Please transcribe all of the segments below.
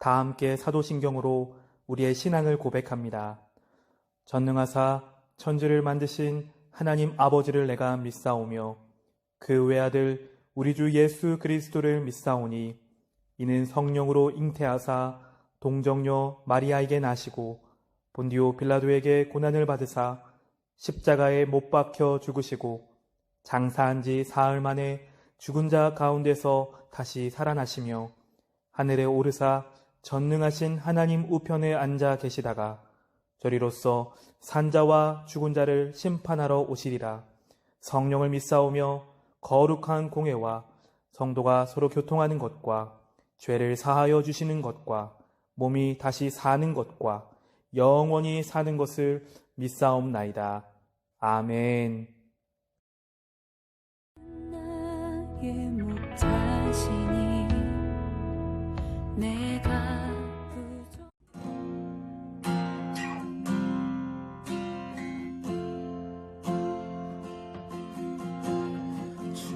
다 함께 사도신경으로 우리의 신앙을 고백합니다. 전능하사 천지를 만드신 하나님 아버지를 내가 믿사오며 그 외아들 우리 주 예수 그리스도를 믿사오니 이는 성령으로 잉태하사 동정녀 마리아에게 나시고 본디오 빌라도에게 고난을 받으사 십자가에 못 박혀 죽으시고 장사한 지 사흘 만에 죽은 자 가운데서 다시 살아나시며 하늘에 오르사 전능하신 하나님 우편에 앉아 계시다가 저리로서 산자와 죽은 자를 심판하러 오시리라. 성령을 믿사오며 거룩한 공회와 성도가 서로 교통하는 것과 죄를 사하여 주시는 것과 몸이 다시 사는 것과 영원히 사는 것을 믿사옵나이다. 아멘. 나의 목자시니 내가 주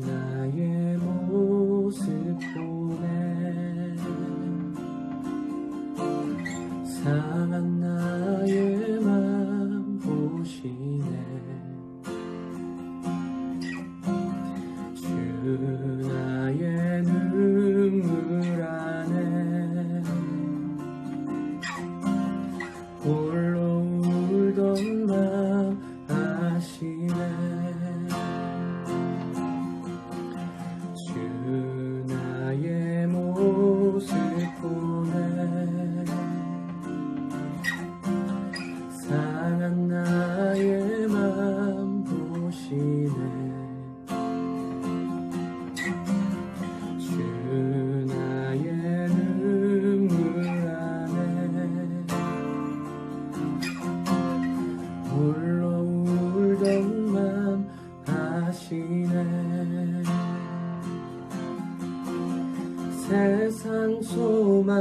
나의 모습 보네 상한 나의 맘 보시네 주 나의 눈물 안에 홀로 울던 맘 아시네 주 나의 모습 보네 상한 나의 맘 보시네 주 나의 눈물 안에 홀로 울던 맘 아시네 세상 소망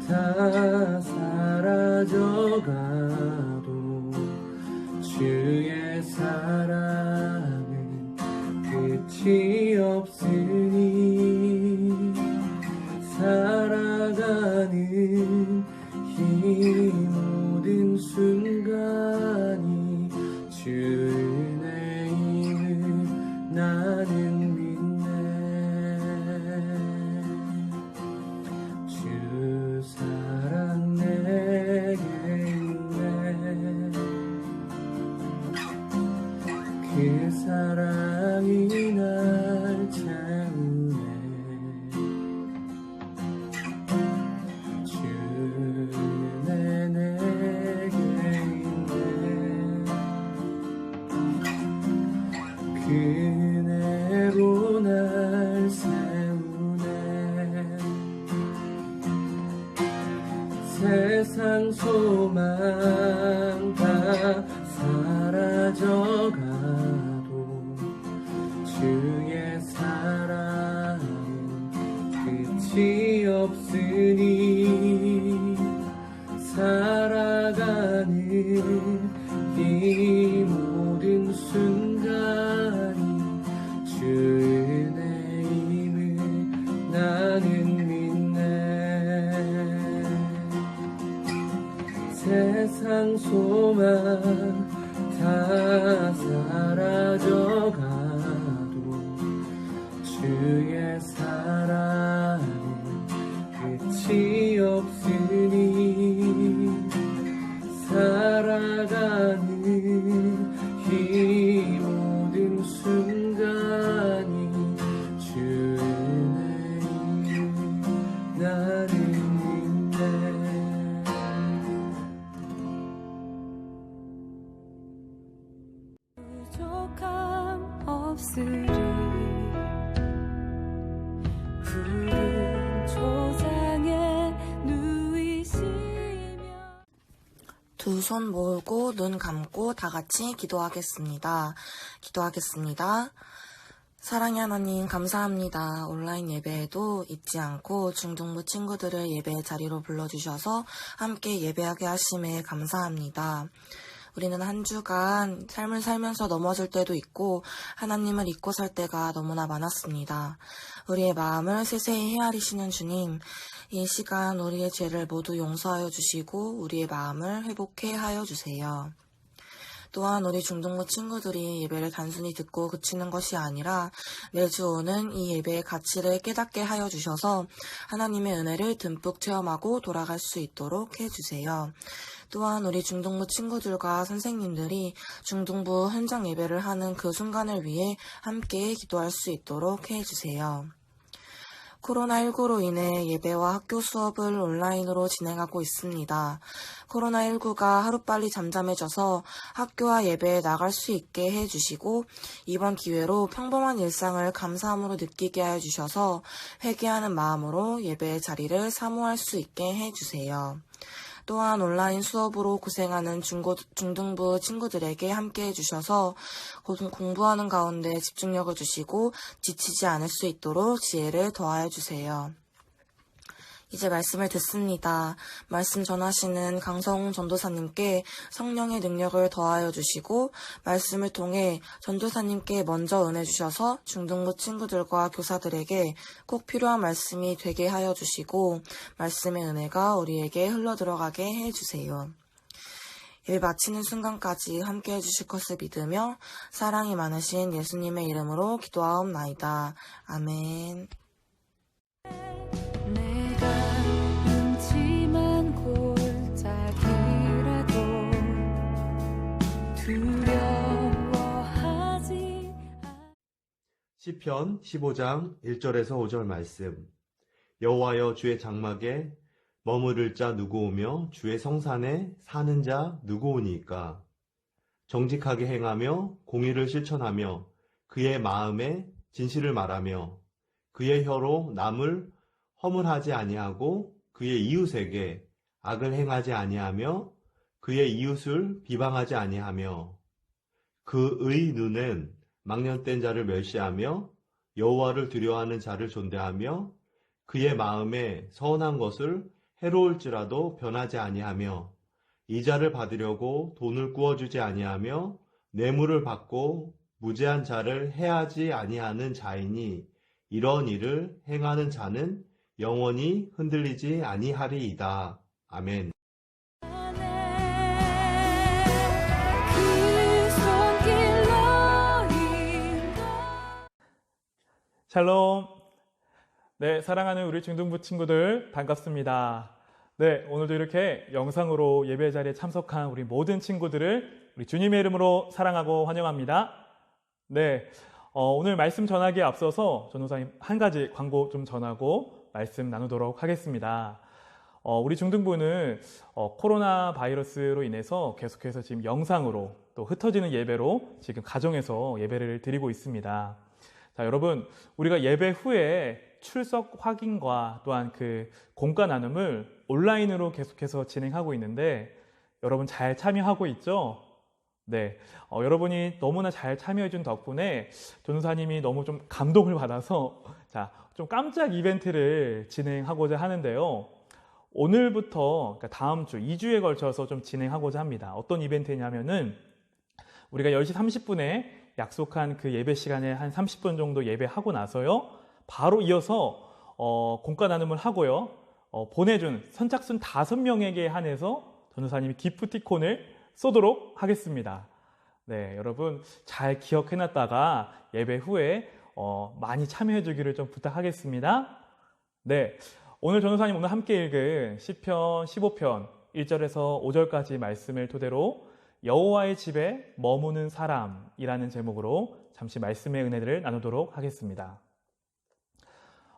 다 사라져가도 주의 사랑은 끝이 없으니 살아가는 이 모든 순간이 주 은혜임을 나는 믿네 주 사랑 내게 있네 그 사랑이 날 채우네 주 은혜 내게 있네 그 은혜로 날 세우네 세상 소망 다 사라져가도 주의 사랑은 끝이 없으니 살아가는 이 모든 순간이 주 은혜임을 나는 믿네 세상 소망 다 사라져가도 주의 사랑은 끝이 없으니 살아가는 이 모든 순간이 주 은혜임을 나는 믿네 부족함 없으리 푸른 초장에 누이시며 두 손 모으고 눈 감고 다 같이 기도하겠습니다. 사랑의 하나님 감사합니다. 온라인 예배에도 잊지 않고 중등부 친구들을 예배 자리로 불러주셔서 함께 예배하게 하심에 감사합니다. 우리는 한 주간 삶을 살면서 넘어질 때도 있고 하나님을 잊고 살 때가 너무나 많았습니다. 우리의 마음을 세세히 헤아리시는 주님, 이 시간 우리의 죄를 모두 용서하여 주시고 우리의 마음을 회복해 하여 주세요. 또한 우리 중등부 친구들이 예배를 단순히 듣고 그치는 것이 아니라 매주 오는 이 예배의 가치를 깨닫게 하여 주셔서 하나님의 은혜를 듬뿍 체험하고 돌아갈 수 있도록 해주세요. 또한 우리 중등부 친구들과 선생님들이 중등부 현장 예배를 하는 그 순간을 위해 함께 기도할 수 있도록 해주세요. 코로나19로 인해 예배와 학교 수업을 온라인으로 진행하고 있습니다. 코로나19가 하루빨리 잠잠해져서 학교와 예배에 나갈 수 있게 해주시고 이번 기회로 평범한 일상을 감사함으로 느끼게 해주셔서 회개하는 마음으로 예배의 자리를 사모할 수 있게 해주세요. 또한 온라인 수업으로 고생하는 중등부 친구들에게 함께 해주셔서 공부하는 가운데 집중력을 주시고 지치지 않을 수 있도록 지혜를 더하여 주세요. 이제 말씀을 듣습니다. 말씀 전하시는 강성웅 전도사님께 성령의 능력을 더하여 주시고 말씀을 통해 전도사님께 먼저 은혜 주셔서 중등부 친구들과 교사들에게 꼭 필요한 말씀이 되게 하여 주시고 말씀의 은혜가 우리에게 흘러 들어가게 해주세요. 예배 마치는 순간까지 함께 해주실 것을 믿으며 사랑이 많으신 예수님의 이름으로 기도하옵나이다. 아멘. 내가 음침한 골짜기라도 두려워하지 시편 15장 1절에서 5절 말씀. 여호와여, 주의 장막에 머무를 자 누구오며 주의 성산에 사는 자 누구오니까. 정직하게 행하며 공의를 실천하며 그의 마음에 진실을 말하며 그의 혀로 남을 허물하지 아니하고 그의 이웃에게 악을 행하지 아니하며 그의 이웃을 비방하지 아니하며 그의 눈은 망령된 자를 멸시하며 여호와를 두려워하는 자를 존대하며 그의 마음에 선한 것을 해로울지라도 변하지 아니하며 이자를 받으려고 돈을 꾸어주지 아니하며 뇌물을 받고 무죄한 자를 해하지 아니하는 자이니 이런 일을 행하는 자는 영원히 흔들리지 아니하리이다. 아멘. 샬롬. 네, 사랑하는 우리 중등부 친구들 반갑습니다. 네, 오늘도 이렇게 영상으로 예배 자리에 참석한 우리 모든 친구들을 우리 주님의 이름으로 사랑하고 환영합니다. 네, 오늘 말씀 전하기에 앞서서 전도사님 한 가지 광고 좀 전하고 말씀 나누도록 하겠습니다. 우리 중등부는 코로나 바이러스로 인해서 계속해서 지금 영상으로 또 흩어지는 예배로 지금 가정에서 예배를 드리고 있습니다. 자, 여러분, 우리가 예배 후에 출석 확인과 또한 그 공과 나눔을 온라인으로 계속해서 진행하고 있는데 여러분 잘 참여하고 있죠? 네, 여러분이 너무나 잘 참여해준 덕분에 전도사님이 너무 좀 감동을 받아서 자, 좀 깜짝 이벤트를 진행하고자 하는데요. 오늘부터 그러니까 다음 주 2주에 걸쳐서 좀 진행하고자 합니다. 어떤 이벤트냐면은 우리가 10시 30분에 약속한 그 예배 시간에 한 30분 정도 예배하고 나서요. 바로 이어서 공과 나눔을 하고요. 보내준 선착순 5명에게 한해서 전도사님이 기프티콘을 쏘도록 하겠습니다. 네, 여러분 잘 기억해놨다가 예배 후에 많이 참여해 주기를 좀 부탁하겠습니다. 네, 오늘 전도사님 오늘 함께 읽은 시편 15편 1절에서 5절까지 말씀을 토대로 여호와의 집에 머무는 사람이라는 제목으로 잠시 말씀의 은혜를 나누도록 하겠습니다.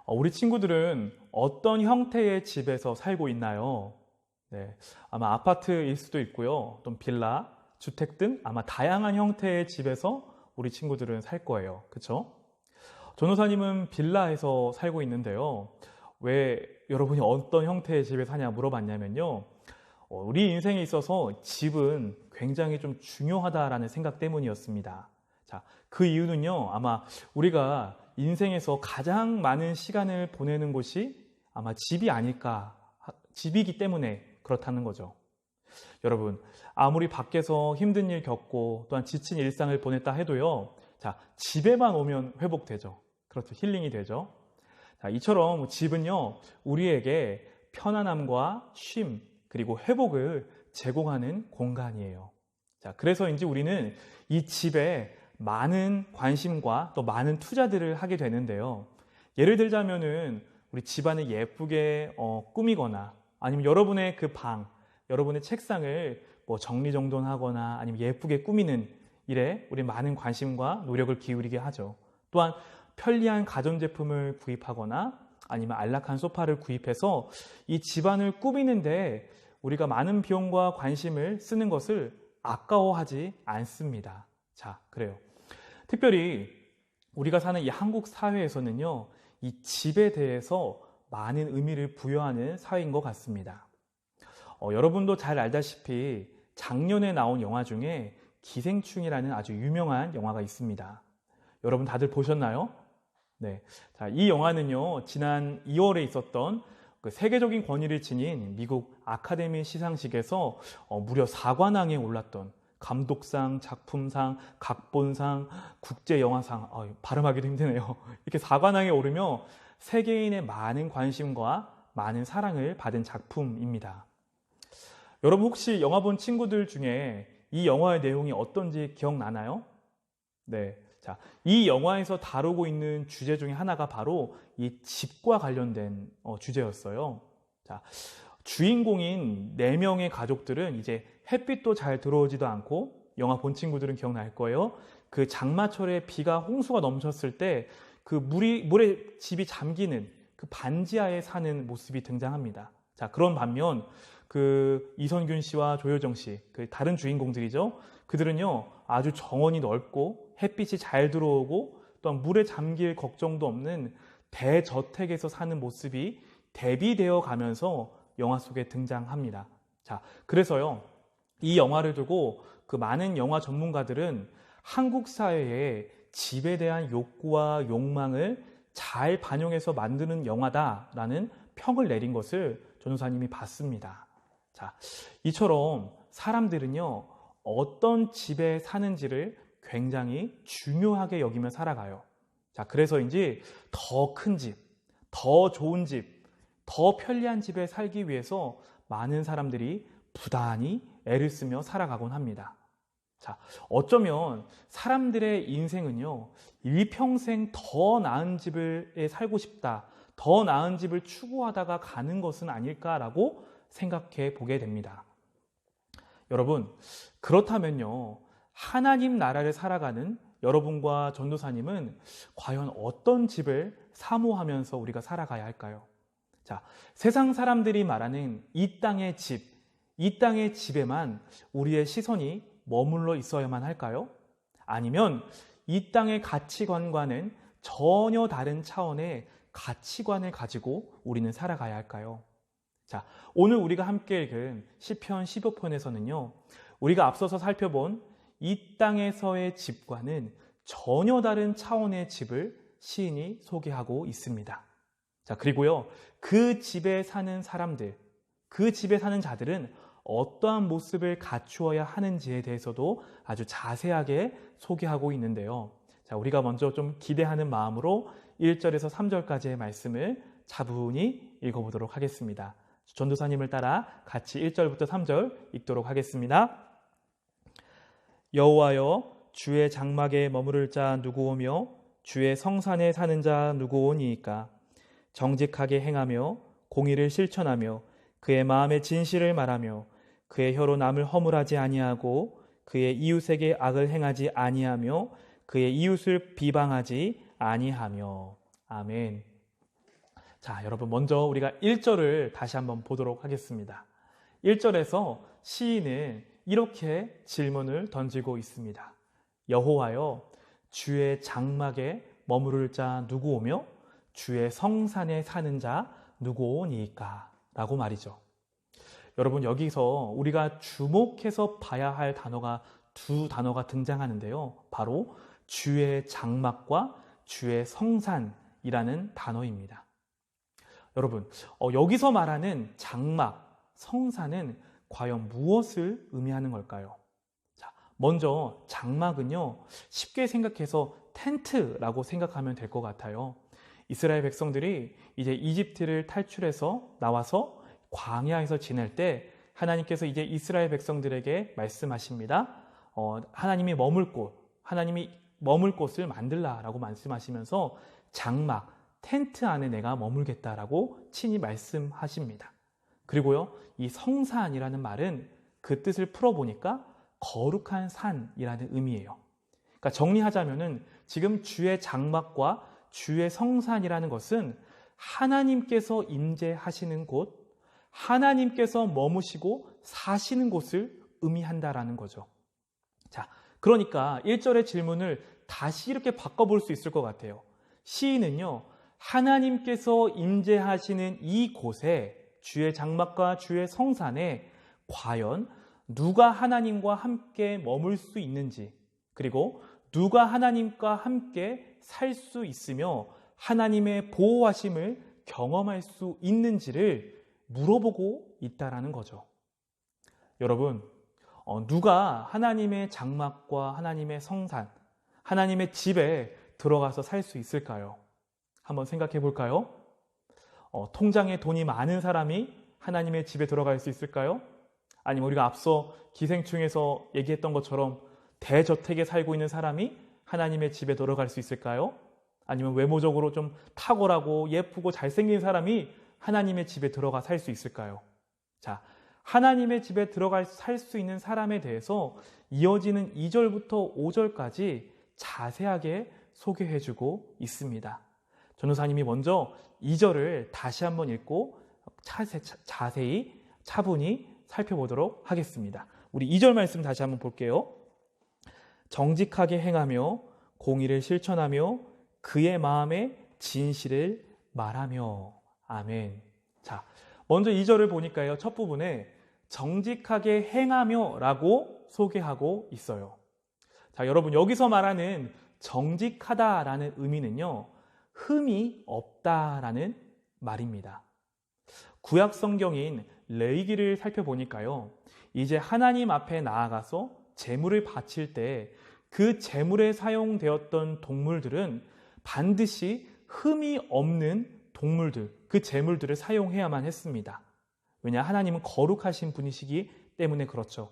우리 친구들은 어떤 형태의 집에서 살고 있나요? 네, 아마 아파트일 수도 있고요. 또 빌라, 주택 등 아마 다양한 형태의 집에서 우리 친구들은 살 거예요. 그렇죠? 전도사님은 빌라에서 살고 있는데요. 왜 여러분이 어떤 형태의 집에 사냐 물어봤냐면요. 우리 인생에 있어서 집은 굉장히 좀 중요하다라는 생각 때문이었습니다. 자, 그 이유는요. 아마 우리가 인생에서 가장 많은 시간을 보내는 곳이 아마 집이 아닐까, 집이기 때문에 그렇다는 거죠. 여러분, 아무리 밖에서 힘든 일 겪고 또한 지친 일상을 보냈다 해도요. 자, 집에만 오면 회복되죠. 그렇죠. 힐링이 되죠. 자, 이처럼 집은요, 우리에게 편안함과 쉼, 그리고 회복을 제공하는 공간이에요. 자, 그래서인지 우리는 이 집에 많은 관심과 또 많은 투자들을 하게 되는데요. 예를 들자면은 우리 집안을 예쁘게 꾸미거나 아니면 여러분의 그 방, 여러분의 책상을 뭐 정리정돈하거나 아니면 예쁘게 꾸미는 일에 우리 많은 관심과 노력을 기울이게 하죠. 또한 편리한 가전제품을 구입하거나 아니면 안락한 소파를 구입해서 이 집안을 꾸미는데 우리가 많은 비용과 관심을 쓰는 것을 아까워하지 않습니다. 자, 그래요. 특별히 우리가 사는 이 한국 사회에서는요, 이 집에 대해서 많은 의미를 부여하는 사회인 것 같습니다. 여러분도 잘 알다시피 작년에 나온 영화 중에 기생충이라는 아주 유명한 영화가 있습니다. 여러분 다들 보셨나요? 네. 자, 이 영화는요, 지난 2월에 있었던 그 세계적인 권위를 지닌 미국 아카데미 시상식에서 무려 4관왕에 올랐던 감독상, 작품상, 각본상, 국제영화상, 발음하기도 힘드네요. 이렇게 4관왕에 오르며 세계인의 많은 관심과 많은 사랑을 받은 작품입니다. 여러분 혹시 영화 본 친구들 중에 이 영화의 내용이 어떤지 기억나나요? 네. 자, 이 영화에서 다루고 있는 주제 중에 하나가 바로 이 집과 관련된 주제였어요. 자, 주인공인 4명의 가족들은 이제 햇빛도 잘 들어오지도 않고, 영화 본 친구들은 기억날 거예요. 그 장마철에 비가 홍수가 넘쳤을 때 그 물에 집이 잠기는 그 반지하에 사는 모습이 등장합니다. 자, 그런 반면 그 이선균 씨와 조효정 씨, 그 다른 주인공들이죠. 그들은요, 아주 정원이 넓고 햇빛이 잘 들어오고 또한 물에 잠길 걱정도 없는 대저택에서 사는 모습이 대비되어 가면서 영화 속에 등장합니다. 자, 그래서요, 이 영화를 두고 그 많은 영화 전문가들은 한국 사회의 집에 대한 욕구와 욕망을 잘 반영해서 만드는 영화다라는 평을 내린 것을 전도사님이 봤습니다. 자, 이처럼 사람들은요, 어떤 집에 사는지를 굉장히 중요하게 여기며 살아가요. 자, 그래서인지 더 큰 집, 더 좋은 집, 더 편리한 집에 살기 위해서 많은 사람들이 부단히 애를 쓰며 살아가곤 합니다. 자, 어쩌면 사람들의 인생은요, 일평생 더 나은 집에 살고 싶다, 더 나은 집을 추구하다가 가는 것은 아닐까라고 생각해 보게 됩니다. 여러분, 그렇다면요, 하나님 나라를 살아가는 여러분과 전도사님은 과연 어떤 집을 사모하면서 우리가 살아가야 할까요? 자, 세상 사람들이 말하는 이 땅의 집, 이 땅의 집에만 우리의 시선이 머물러 있어야만 할까요? 아니면 이 땅의 가치관과는 전혀 다른 차원의 가치관을 가지고 우리는 살아가야 할까요? 자, 오늘 우리가 함께 읽은 시편 15편에서는요, 우리가 앞서서 살펴본 이 땅에서의 집과는 전혀 다른 차원의 집을 시인이 소개하고 있습니다. 자, 그리고요, 그 집에 사는 사람들, 그 집에 사는 자들은 어떠한 모습을 갖추어야 하는지에 대해서도 아주 자세하게 소개하고 있는데요. 자, 우리가 먼저 좀 기대하는 마음으로 1절에서 3절까지의 말씀을 차분히 읽어보도록 하겠습니다. 전도사님을 따라 같이 1절부터 3절 읽도록 하겠습니다. 여호와여, 주의 장막에 머무를 자 누구오며 주의 성산에 사는 자 누구오니이까? 정직하게 행하며 공의를 실천하며 그의 마음의 진실을 말하며 그의 혀로 남을 허물하지 아니하고 그의 이웃에게 악을 행하지 아니하며 그의 이웃을 비방하지 아니하며. 아멘. 자, 여러분 먼저 우리가 1절을 다시 한번 보도록 하겠습니다. 1절에서 시인은 이렇게 질문을 던지고 있습니다. 여호와여, 주의 장막에 머무를 자 누구오며 주의 성산에 사는 자 누구오니이까? 라고 말이죠. 여러분, 여기서 우리가 주목해서 봐야 할 단어가 두 단어가 등장하는데요. 바로 주의 장막과 주의 성산이라는 단어입니다. 여러분, 여기서 말하는 장막, 성산은 과연 무엇을 의미하는 걸까요? 자, 먼저 장막은요, 쉽게 생각해서 텐트라고 생각하면 될 것 같아요. 이스라엘 백성들이 이제 이집트를 탈출해서 나와서 광야에서 지낼 때 하나님께서 이제 이스라엘 백성들에게 말씀하십니다. 하나님이 머물 곳을 만들라라고 말씀하시면서 장막, 텐트 안에 내가 머물겠다라고 친히 말씀하십니다. 그리고요, 이 성산이라는 말은 그 뜻을 풀어보니까 거룩한 산이라는 의미예요. 그러니까 정리하자면은 지금 주의 장막과 주의 성산이라는 것은 하나님께서 임재하시는 곳, 하나님께서 머무시고 사시는 곳을 의미한다라는 거죠. 자, 그러니까 1절의 질문을 다시 이렇게 바꿔볼 수 있을 것 같아요. 시인은요, 하나님께서 임재하시는 이 곳에, 주의 장막과 주의 성산에 과연 누가 하나님과 함께 머물 수 있는지, 그리고 누가 하나님과 함께 살 수 있으며 하나님의 보호하심을 경험할 수 있는지를 물어보고 있다라는 거죠. 여러분, 누가 하나님의 장막과 하나님의 성산, 하나님의 집에 들어가서 살 수 있을까요? 한번 생각해 볼까요? 통장에 돈이 많은 사람이 하나님의 집에 들어갈 수 있을까요? 아니면 우리가 앞서 기생충에서 얘기했던 것처럼 대저택에 살고 있는 사람이 하나님의 집에 들어갈 수 있을까요? 아니면 외모적으로 좀 탁월하고 예쁘고 잘생긴 사람이 하나님의 집에 들어가 살 수 있을까요? 자, 하나님의 집에 들어가 살 수 있는 사람에 대해서 이어지는 2절부터 5절까지 자세하게 소개해주고 있습니다. 전도사님이 먼저 2절을 다시 한번 읽고 자세히 차분히 살펴보도록 하겠습니다. 우리 2절 말씀 다시 한번 볼게요. 정직하게 행하며 공의를 실천하며 그의 마음에 진실을 말하며. 아멘. 자, 먼저 2절을 보니까요, 첫 부분에 정직하게 행하며 라고 소개하고 있어요. 자, 여러분, 여기서 말하는 정직하다라는 의미는요, 흠이 없다라는 말입니다. 구약 성경인 레위기를 살펴보니까요, 이제 하나님 앞에 나아가서 제물을 바칠 때 그 제물에 사용되었던 동물들은 반드시 흠이 없는 동물들, 그 제물들을 사용해야만 했습니다. 왜냐, 하나님은 거룩하신 분이시기 때문에 그렇죠.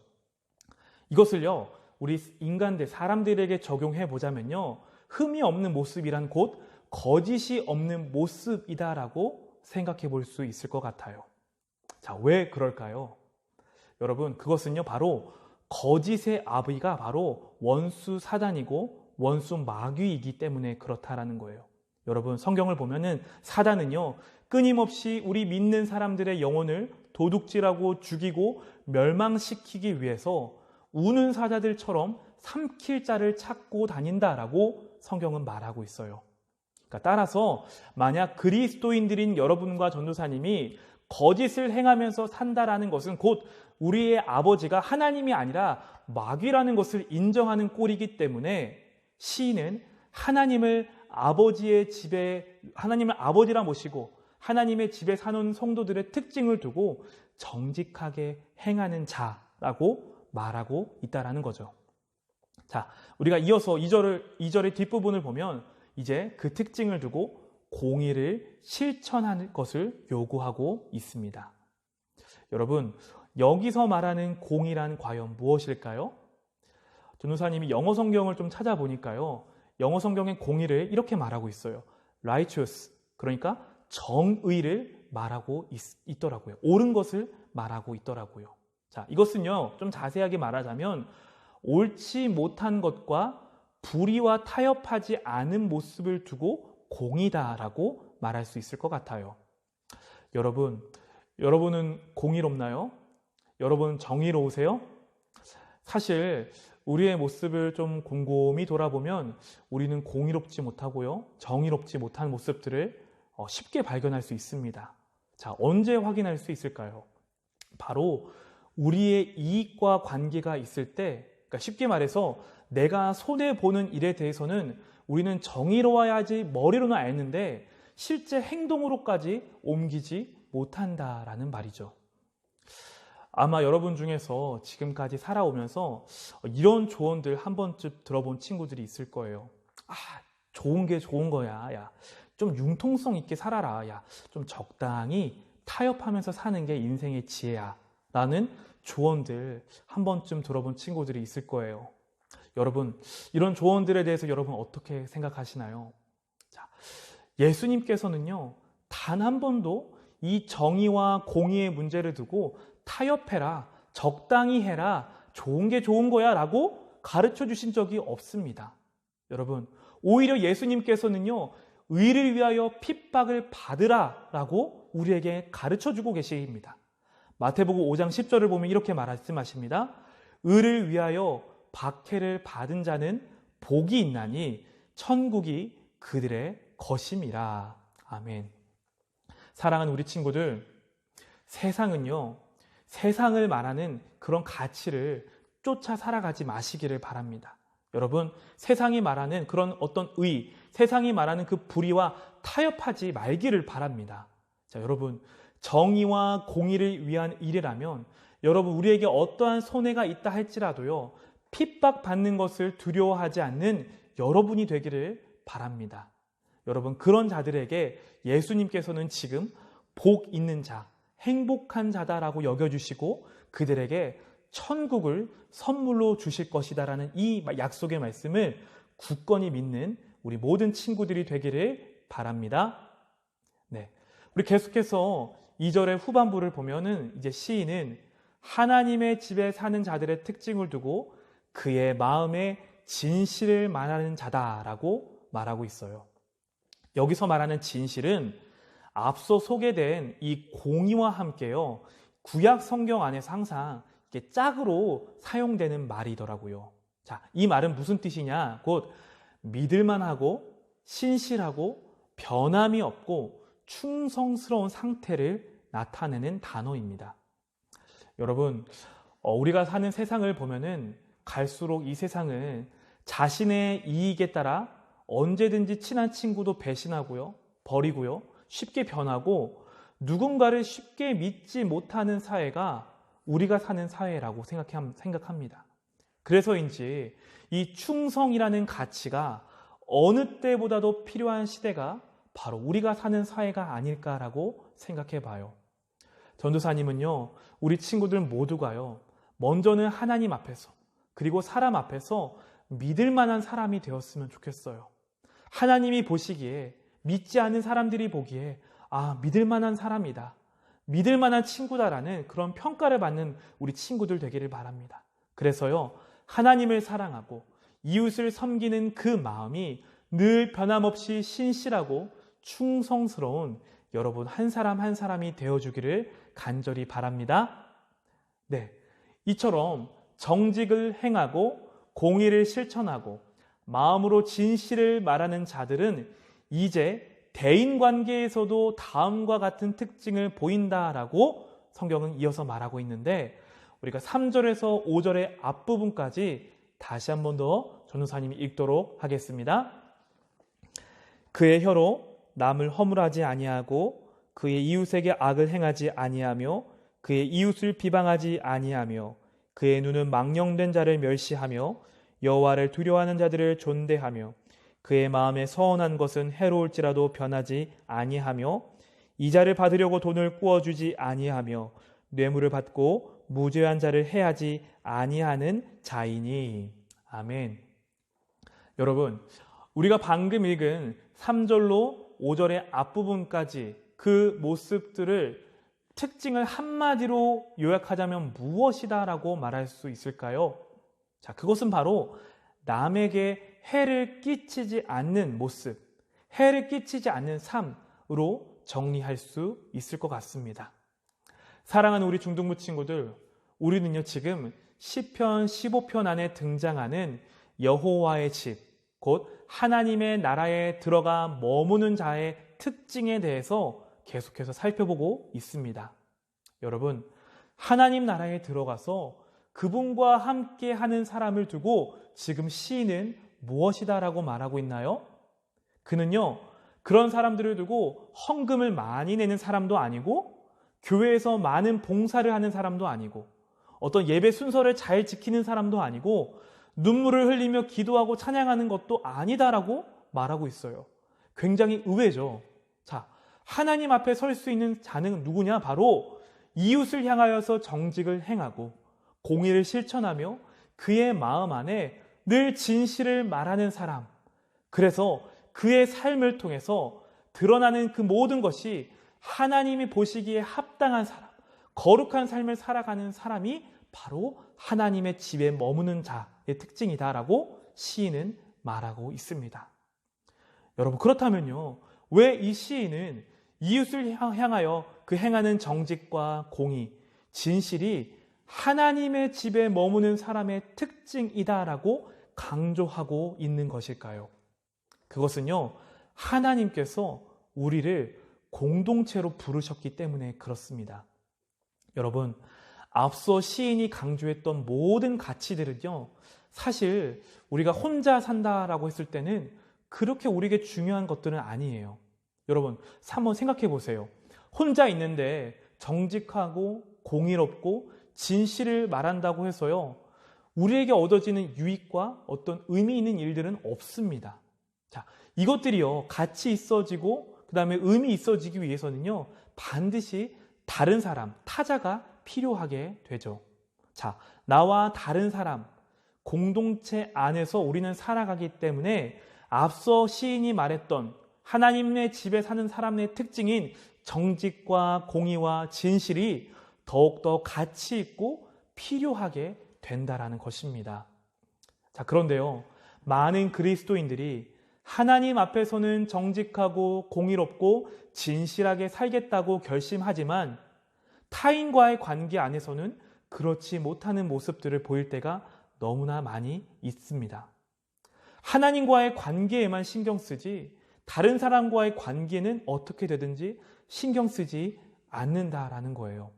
이것을요, 우리 인간들, 사람들에게 적용해 보자면요, 흠이 없는 모습이란 곧 거짓이 없는 모습이다라고 생각해 볼 수 있을 것 같아요. 자, 왜 그럴까요? 여러분, 그것은요, 바로 거짓의 아비가 바로 원수 사단이고 원수 마귀이기 때문에 그렇다라는 거예요. 여러분, 성경을 보면은 사단은요, 끊임없이 우리 믿는 사람들의 영혼을 도둑질하고 죽이고 멸망시키기 위해서 우는 사자들처럼 삼킬 자를 찾고 다닌다라고 성경은 말하고 있어요. 그러니까 따라서 만약 그리스도인들인 여러분과 전도사님이 거짓을 행하면서 산다라는 것은 곧 우리의 아버지가 하나님이 아니라 마귀라는 것을 인정하는 꼴이기 때문에 시인은 하나님을 아버지라 모시고 하나님의 집에 사는 성도들의 특징을 두고 정직하게 행하는 자라고 말하고 있다라는 거죠. 자, 우리가 이어서 2절의 뒷부분을 보면 이제 그 특징을 두고 공의를 실천하는 것을 요구하고 있습니다. 여러분, 여기서 말하는 공의란 과연 무엇일까요? 전도사님이 영어 성경을 좀 찾아보니까요, 영어 성경의 공의를 이렇게 말하고 있어요. righteous, 그러니까 정의를 말하고 있더라고요. 옳은 것을 말하고 있더라고요. 자, 이것은요, 좀 자세하게 말하자면 옳지 못한 것과 불의와 타협하지 않은 모습을 두고 공의다라고 말할 수 있을 것 같아요. 여러분은 공의롭나요? 여러분 정의로우세요? 사실 우리의 모습을 좀 곰곰이 돌아보면 우리는 공의롭지 못하고요, 정의롭지 못한 모습들을 쉽게 발견할 수 있습니다. 자, 언제 확인할 수 있을까요? 바로 우리의 이익과 관계가 있을 때, 그러니까 쉽게 말해서 내가 손해보는 일에 대해서는 우리는 정의로워야지 머리로는 알는데 실제 행동으로까지 옮기지 못한다라는 말이죠. 아마 여러분 중에서 지금까지 살아오면서 이런 조언들 한 번쯤 들어본 친구들이 있을 거예요. 아, 좋은 게 좋은 거야. 야, 좀 융통성 있게 살아라. 야, 좀 적당히 타협하면서 사는 게 인생의 지혜야. 라는 조언들 한 번쯤 들어본 친구들이 있을 거예요. 여러분, 이런 조언들에 대해서 여러분 어떻게 생각하시나요? 자, 예수님께서는요, 단 한 번도 이 정의와 공의의 문제를 두고 타협해라, 적당히 해라, 좋은 게 좋은 거야 라고 가르쳐 주신 적이 없습니다. 여러분, 오히려 예수님께서는요, 의를 위하여 핍박을 받으라 라고 우리에게 가르쳐 주고 계십니다. 마태복음 5장 10절을 보면 이렇게 말씀하십니다. 의를 위하여 박해를 받은 자는 복이 있나니 천국이 그들의 것임이라. 아멘. 사랑하는 우리 친구들, 세상은요, 세상을 말하는 그런 가치를 쫓아 살아가지 마시기를 바랍니다. 여러분, 세상이 말하는 그런 어떤 의, 세상이 말하는 그 불의와 타협하지 말기를 바랍니다. 자, 여러분, 정의와 공의를 위한 일이라면 여러분, 우리에게 어떠한 손해가 있다 할지라도요, 핍박받는 것을 두려워하지 않는 여러분이 되기를 바랍니다. 여러분, 그런 자들에게 예수님께서는 지금 복 있는 자, 행복한 자다라고 여겨주시고 그들에게 천국을 선물로 주실 것이다라는 이 약속의 말씀을 굳건히 믿는 우리 모든 친구들이 되기를 바랍니다. 네, 우리 계속해서 2절의 후반부를 보면은 이제 시인은 하나님의 집에 사는 자들의 특징을 두고 그의 마음에 진실을 말하는 자다라고 말하고 있어요. 여기서 말하는 진실은 앞서 소개된 이 공의와 함께요, 구약 성경 안에서 항상 이렇게 짝으로 사용되는 말이더라고요. 자, 이 말은 무슨 뜻이냐? 곧 믿을만하고 신실하고 변함이 없고 충성스러운 상태를 나타내는 단어입니다. 여러분, 우리가 사는 세상을 보면은 갈수록 이 세상은 자신의 이익에 따라 언제든지 친한 친구도 배신하고요, 버리고요, 쉽게 변하고 누군가를 쉽게 믿지 못하는 사회가 우리가 사는 사회라고 생각합니다. 그래서인지 이 충성이라는 가치가 어느 때보다도 필요한 시대가 바로 우리가 사는 사회가 아닐까라고 생각해 봐요. 전도사님은요, 우리 친구들 모두가요, 먼저는 하나님 앞에서 그리고 사람 앞에서 믿을 만한 사람이 되었으면 좋겠어요. 하나님이 보시기에, 믿지 않는 사람들이 보기에 아, 믿을 만한 사람이다, 믿을 만한 친구다라는 그런 평가를 받는 우리 친구들 되기를 바랍니다. 그래서요, 하나님을 사랑하고 이웃을 섬기는 그 마음이 늘 변함없이 신실하고 충성스러운 여러분 한 사람 한 사람이 되어주기를 간절히 바랍니다. 네, 이처럼 정직을 행하고 공의를 실천하고 마음으로 진실을 말하는 자들은 이제 대인관계에서도 다음과 같은 특징을 보인다라고 성경은 이어서 말하고 있는데, 우리가 3절에서 5절의 앞부분까지 다시 한 번 더 전도사님이 읽도록 하겠습니다. 그의 혀로 남을 허물하지 아니하고 그의 이웃에게 악을 행하지 아니하며 그의 이웃을 비방하지 아니하며 그의 눈은 망령된 자를 멸시하며 여호와를 두려워하는 자들을 존대하며 그의 마음에 서운한 것은 해로울지라도 변하지 아니하며 이자를 받으려고 돈을 꾸어주지 아니하며 뇌물을 받고 무죄한 자를 해하지 아니하는 자이니. 아멘. 여러분, 우리가 방금 읽은 3절로 5절의 앞부분까지 그 모습들을 특징을 한마디로 요약하자면 무엇이다라고 말할 수 있을까요? 자, 그것은 바로 남에게 해를 끼치지 않는 모습, 해를 끼치지 않는 삶으로 정리할 수 있을 것 같습니다. 사랑하는 우리 중등부 친구들, 우리는요 지금 시편 15편 안에 등장하는 여호와의 집, 곧 하나님의 나라에 들어가 머무는 자의 특징에 대해서 계속해서 살펴보고 있습니다. 여러분, 하나님 나라에 들어가서 그분과 함께 하는 사람을 두고 지금 시인은 무엇이다라고 말하고 있나요? 그는요, 그런 사람들을 두고 헌금을 많이 내는 사람도 아니고 교회에서 많은 봉사를 하는 사람도 아니고 어떤 예배 순서를 잘 지키는 사람도 아니고 눈물을 흘리며 기도하고 찬양하는 것도 아니다라고 말하고 있어요. 굉장히 의외죠. 자, 하나님 앞에 설 수 있는 자는 누구냐? 바로 이웃을 향하여서 정직을 행하고 공의를 실천하며 그의 마음 안에 늘 진실을 말하는 사람. 그래서 그의 삶을 통해서 드러나는 그 모든 것이 하나님이 보시기에 합당한 사람, 거룩한 삶을 살아가는 사람이 바로 하나님의 집에 머무는 자의 특징이다라고 시인은 말하고 있습니다. 여러분, 그렇다면요, 왜 이 시인은 이웃을 향하여 그 행하는 정직과 공의, 진실이 하나님의 집에 머무는 사람의 특징이다라고 강조하고 있는 것일까요? 그것은요, 하나님께서 우리를 공동체로 부르셨기 때문에 그렇습니다. 여러분, 앞서 시인이 강조했던 모든 가치들은요, 사실 우리가 혼자 산다라고 했을 때는 그렇게 우리에게 중요한 것들은 아니에요. 여러분, 한번 생각해 보세요. 혼자 있는데 정직하고 공의롭고 진실을 말한다고 해서요, 우리에게 얻어지는 유익과 어떤 의미 있는 일들은 없습니다. 자, 이것들이요, 같이 있어지고 그 다음에 의미 있어지기 위해서는요, 반드시 다른 사람, 타자가 필요하게 되죠. 자, 나와 다른 사람, 공동체 안에서 우리는 살아가기 때문에 앞서 시인이 말했던 하나님의 집에 사는 사람의 특징인 정직과 공의와 진실이 더욱더 가치 있고 필요하게 된다라는 것입니다. 자, 그런데요, 많은 그리스도인들이 하나님 앞에서는 정직하고 공의롭고 진실하게 살겠다고 결심하지만 타인과의 관계 안에서는 그렇지 못하는 모습들을 보일 때가 너무나 많이 있습니다. 하나님과의 관계에만 신경 쓰지 다른 사람과의 관계는 어떻게 되든지 신경 쓰지 않는다라는 거예요.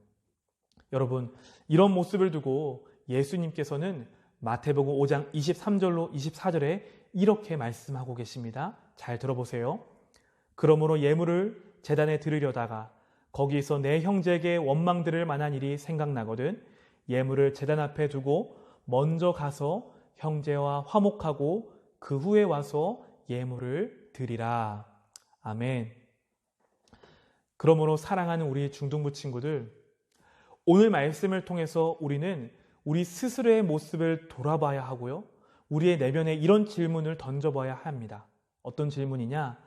여러분, 이런 모습을 두고 예수님께서는 마태복음 5장 23절로 24절에 이렇게 말씀하고 계십니다. 잘 들어보세요. 그러므로 예물을 제단에 드리려다가 거기서 내 형제에게 원망들을 만한 일이 생각나거든 예물을 제단 앞에 두고 먼저 가서 형제와 화목하고 그 후에 와서 예물을 드리라. 아멘. 그러므로 사랑하는 우리 중등부 친구들, 오늘 말씀을 통해서 우리는 우리 스스로의 모습을 돌아봐야 하고요, 우리의 내면에 이런 질문을 던져봐야 합니다. 어떤 질문이냐?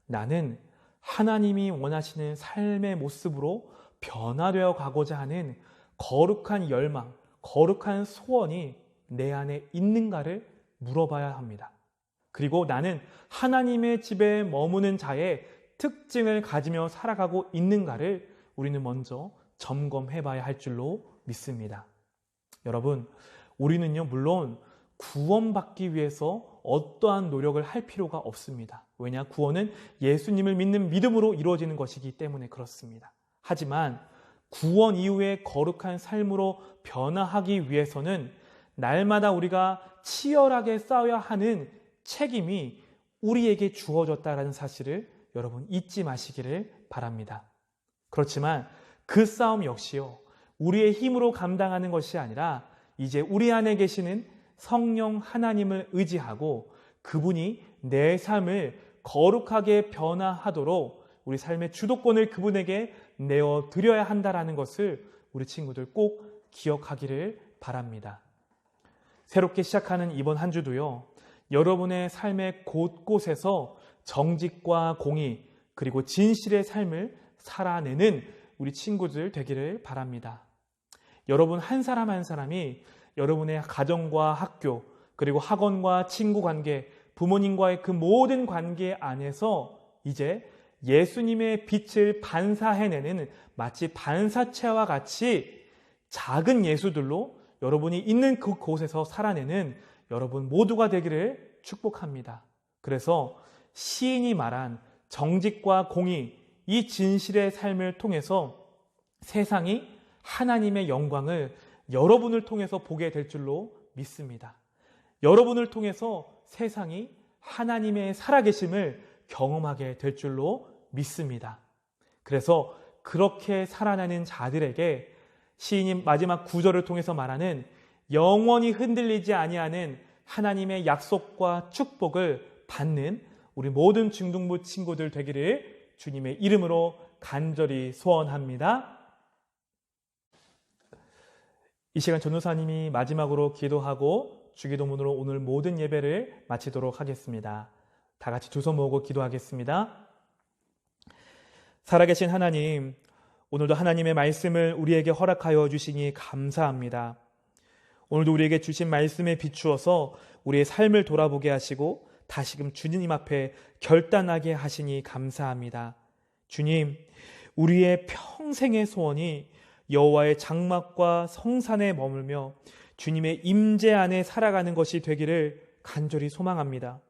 나는 하나님이 원하시는 삶의 모습으로 변화되어 가고자 하는 거룩한 열망, 거룩한 소원이 내 안에 있는가를 물어봐야 합니다. 그리고 나는 하나님의 집에 머무는 자의 특징을 가지며 살아가고 있는가를 우리는 먼저 점검해 봐야 할 줄로 믿습니다. 여러분, 우리는요, 물론 구원받기 위해서 어떠한 노력을 할 필요가 없습니다. 왜냐? 구원은 예수님을 믿는 믿음으로 이루어지는 것이기 때문에 그렇습니다. 하지만 구원 이후에 거룩한 삶으로 변화하기 위해서는 날마다 우리가 치열하게 싸워야 하는 책임이 우리에게 주어졌다는 사실을 여러분 잊지 마시기를 바랍니다. 그렇지만 그 싸움 역시요, 우리의 힘으로 감당하는 것이 아니라 이제 우리 안에 계시는 성령 하나님을 의지하고 그분이 내 삶을 거룩하게 변화하도록 우리 삶의 주도권을 그분에게 내어드려야 한다는 것을 우리 친구들 꼭 기억하기를 바랍니다. 새롭게 시작하는 이번 한 주도요, 여러분의 삶의 곳곳에서 정직과 공의 그리고 진실의 삶을 살아내는 우리 친구들 되기를 바랍니다. 여러분 한 사람 한 사람이 여러분의 가정과 학교 그리고 학원과 친구 관계, 부모님과의 그 모든 관계 안에서 이제 예수님의 빛을 반사해내는 마치 반사체와 같이 작은 예수들로 여러분이 있는 그곳에서 살아내는 여러분 모두가 되기를 축복합니다. 그래서 시인이 말한 정직과 공의, 이 진실의 삶을 통해서 세상이 하나님의 영광을 여러분을 통해서 보게 될 줄로 믿습니다. 여러분을 통해서 세상이 하나님의 살아계심을 경험하게 될 줄로 믿습니다. 그래서 그렇게 살아나는 자들에게 시인이 마지막 구절을 통해서 말하는 영원히 흔들리지 아니하는 하나님의 약속과 축복을 받는 우리 모든 중등부 친구들 되기를 주님의 이름으로 간절히 소원합니다. 이 시간 전도사님이 마지막으로 기도하고 주기도문으로 오늘 모든 예배를 마치도록 하겠습니다. 다 같이 두 손 모으고 기도하겠습니다. 살아계신 하나님, 오늘도 하나님의 말씀을 우리에게 허락하여 주시니 감사합니다. 오늘도 우리에게 주신 말씀에 비추어서 우리의 삶을 돌아보게 하시고 다시금 주님 앞에 결단하게 하시니 감사합니다. 주님, 우리의 평생의 소원이 여호와의 장막과 성산에 머물며 주님의 임재 안에 살아가는 것이 되기를 간절히 소망합니다.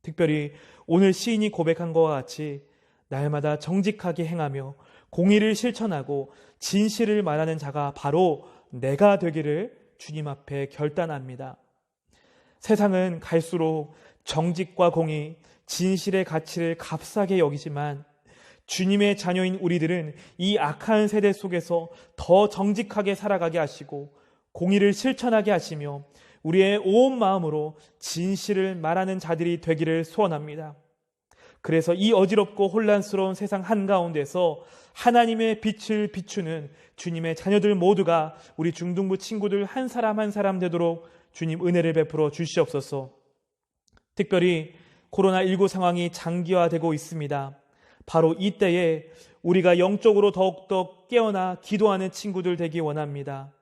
특별히 오늘 시인이 고백한 것과 같이 날마다 정직하게 행하며 공의를 실천하고 진실을 말하는 자가 바로 내가 되기를 주님 앞에 결단합니다. 세상은 갈수록 정직과 공의, 진실의 가치를 값싸게 여기지만 주님의 자녀인 우리들은 이 악한 세대 속에서 더 정직하게 살아가게 하시고 공의를 실천하게 하시며 우리의 온 마음으로 진실을 말하는 자들이 되기를 소원합니다. 그래서 이 어지럽고 혼란스러운 세상 한가운데서 하나님의 빛을 비추는 주님의 자녀들 모두가 우리 중등부 친구들 한 사람 한 사람 되도록 주님 은혜를 베풀어 주시옵소서. 특별히 코로나19 상황이 장기화되고 있습니다. 바로 이때에 우리가 영적으로 더욱더 깨어나 기도하는 친구들 되기 원합니다.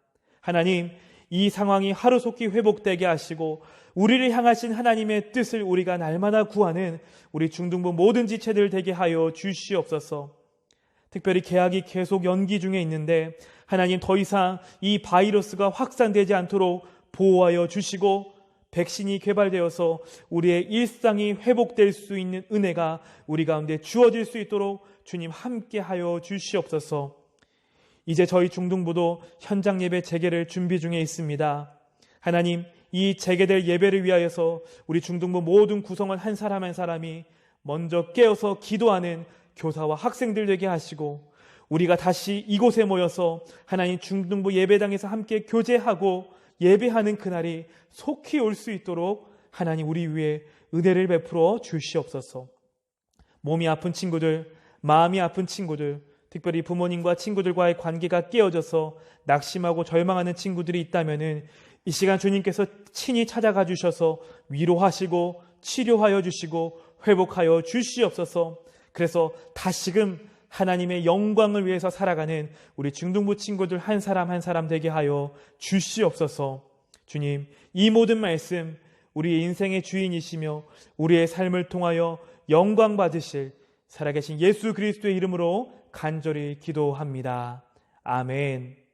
하나님, 이 상황이 하루속히 회복되게 하시고 우리를 향하신 하나님의 뜻을 우리가 날마다 구하는 우리 중등부 모든 지체들 되게 하여 주시옵소서. 특별히 개학이 계속 연기 중에 있는데 하나님, 더 이상 이 바이러스가 확산되지 않도록 보호하여 주시고 백신이 개발되어서 우리의 일상이 회복될 수 있는 은혜가 우리 가운데 주어질 수 있도록 주님 함께하여 주시옵소서. 이제 저희 중등부도 현장 예배 재개를 준비 중에 있습니다. 하나님, 이 재개될 예배를 위하여서 우리 중등부 모든 구성원 한 사람 한 사람이 먼저 깨어서 기도하는 교사와 학생들 되게 하시고 우리가 다시 이곳에 모여서 하나님 중등부 예배당에서 함께 교제하고 예배하는 그날이 속히 올 수 있도록 하나님 우리 위에 은혜를 베풀어 주시옵소서. 몸이 아픈 친구들, 마음이 아픈 친구들, 특별히 부모님과 친구들과의 관계가 깨어져서 낙심하고 절망하는 친구들이 있다면은 이 시간 주님께서 친히 찾아가 주셔서 위로하시고 치료하여 주시고 회복하여 주시옵소서. 그래서 다시금 하나님의 영광을 위해서 살아가는 우리 중등부 친구들 한 사람 한 사람 되게 하여 주시옵소서. 주님, 이 모든 말씀 우리의 인생의 주인이시며 우리의 삶을 통하여 영광 받으실 살아계신 예수 그리스도의 이름으로 간절히 기도합니다. 아멘.